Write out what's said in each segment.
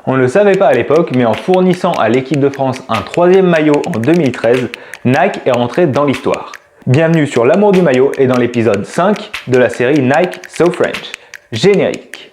On ne le savait pas à l'époque, mais en fournissant à l'équipe de France un 3e maillot en 2013, Nike est rentré dans l'histoire. Bienvenue sur l'amour du maillot et dans l'épisode 5 de la série Nike So French. Générique.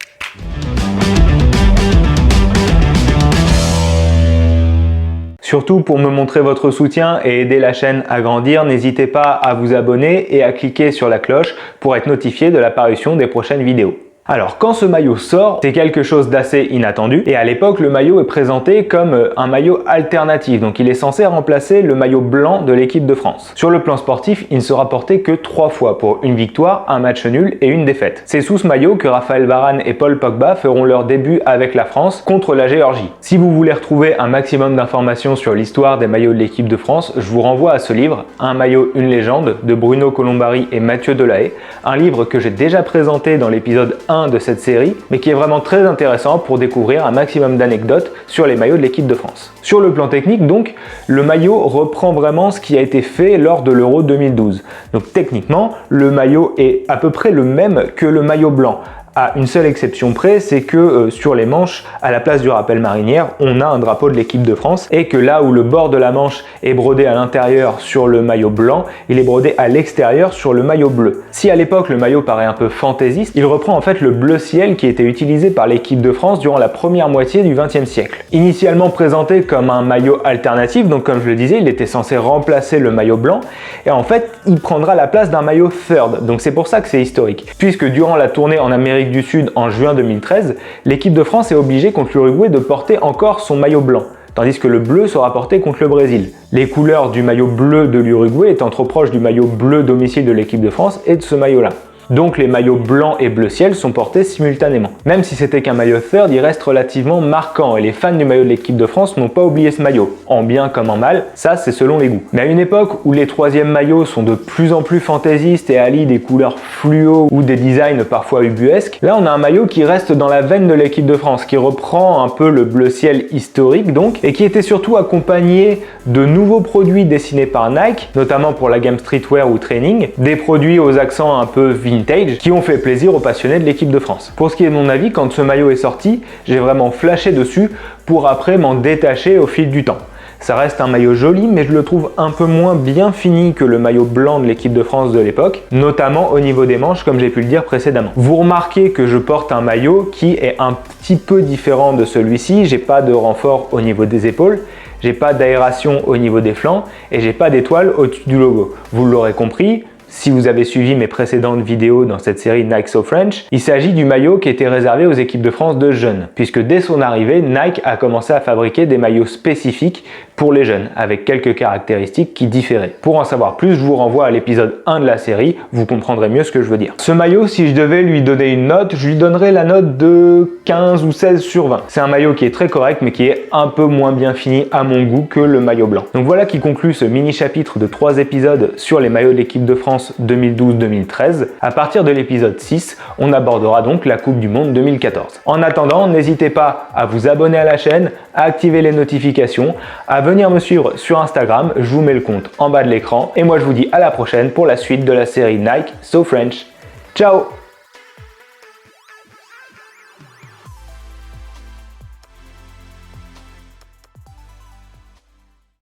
Surtout pour me montrer votre soutien et aider la chaîne à grandir, n'hésitez pas à vous abonner et à cliquer sur la cloche pour être notifié de l'apparition des prochaines vidéos. Alors quand ce maillot sort, c'est quelque chose d'assez inattendu et à l'époque le maillot est présenté comme un maillot alternatif, donc il est censé remplacer le maillot blanc de l'équipe de France. Sur le plan sportif, il ne sera porté que 3 fois pour une victoire, un match nul et une défaite. C'est sous ce maillot que Raphaël Varane et Paul Pogba feront leur début avec la France contre la Géorgie. Si vous voulez retrouver un maximum d'informations sur l'histoire des maillots de l'équipe de France, je vous renvoie à ce livre, Un maillot, une légende, de Bruno Colombari et Mathieu Delahaye, un livre que j'ai déjà présenté dans l'épisode 1 de cette série, mais qui est vraiment très intéressant pour découvrir un maximum d'anecdotes sur les maillots de l'équipe de France. Sur le plan technique donc, le maillot reprend vraiment ce qui a été fait lors de l'Euro 2012. Donc techniquement, le maillot est à peu près le même que le maillot blanc. À une seule exception près, c'est que sur les manches, à la place du rappel marinière, on a un drapeau de l'équipe de France et que là où le bord de la manche est brodé à l'intérieur sur le maillot blanc, il est brodé à l'extérieur sur le maillot bleu. Si à l'époque le maillot paraît un peu fantaisiste, il reprend en fait le bleu ciel qui était utilisé par l'équipe de France durant la première moitié du XXe siècle. Initialement présenté comme un maillot alternatif, donc comme je le disais, il était censé remplacer le maillot blanc et en fait il prendra la place d'un maillot third, donc c'est pour ça que c'est historique. Puisque durant la tournée en Amérique du Sud en juin 2013, l'équipe de France est obligée contre l'Uruguay de porter encore son maillot blanc, tandis que le bleu sera porté contre le Brésil. Les couleurs du maillot bleu de l'Uruguay étant trop proches du maillot bleu domicile de l'équipe de France et de ce maillot-là. Donc les maillots blanc et bleu ciel sont portés simultanément. Même si c'était qu'un maillot third, il reste relativement marquant et les fans du maillot de l'équipe de France n'ont pas oublié ce maillot, en bien comme en mal, ça c'est selon les goûts. Mais à une époque où les 3e maillots sont de plus en plus fantaisistes et allient des couleurs fluo ou des designs parfois ubuesques, là on a un maillot qui reste dans la veine de l'équipe de France, qui reprend un peu le bleu ciel historique donc, et qui était surtout accompagné de nouveaux produits dessinés par Nike, notamment pour la gamme streetwear ou training, des produits aux accents un peu vintage, qui ont fait plaisir aux passionnés de l'équipe de France. Pour ce qui est de mon avis, quand ce maillot est sorti, j'ai vraiment flashé dessus pour après m'en détacher au fil du temps. Ça reste un maillot joli, mais je le trouve un peu moins bien fini que le maillot blanc de l'équipe de France de l'époque, notamment au niveau des manches, comme j'ai pu le dire précédemment. Vous remarquez que je porte un maillot qui est un petit peu différent de celui-ci, j'ai pas de renfort au niveau des épaules, j'ai pas d'aération au niveau des flancs, et j'ai pas d'étoile au-dessus du logo. Vous l'aurez compris, si vous avez suivi mes précédentes vidéos dans cette série Nike So French, il s'agit du maillot qui était réservé aux équipes de France de jeunes, puisque dès son arrivée, Nike a commencé à fabriquer des maillots spécifiques pour les jeunes, avec quelques caractéristiques qui différaient. Pour en savoir plus, je vous renvoie à l'épisode 1 de la série, vous comprendrez mieux ce que je veux dire. Ce maillot, si je devais lui donner une note, je lui donnerais la note de 15 ou 16 sur 20. C'est un maillot qui est très correct, mais qui est un peu moins bien fini à mon goût que le maillot blanc. Donc voilà qui conclut ce mini chapitre de 3 épisodes sur les maillots de l'équipe de France 2012-2013. À partir de l'épisode 6, on abordera donc la Coupe du Monde 2014. En attendant, n'hésitez pas à vous abonner à la chaîne, à activer les notifications, à venir me suivre sur Instagram, je vous mets le compte en bas de l'écran. Et moi je vous dis à la prochaine pour la suite de la série Nike So French. Ciao!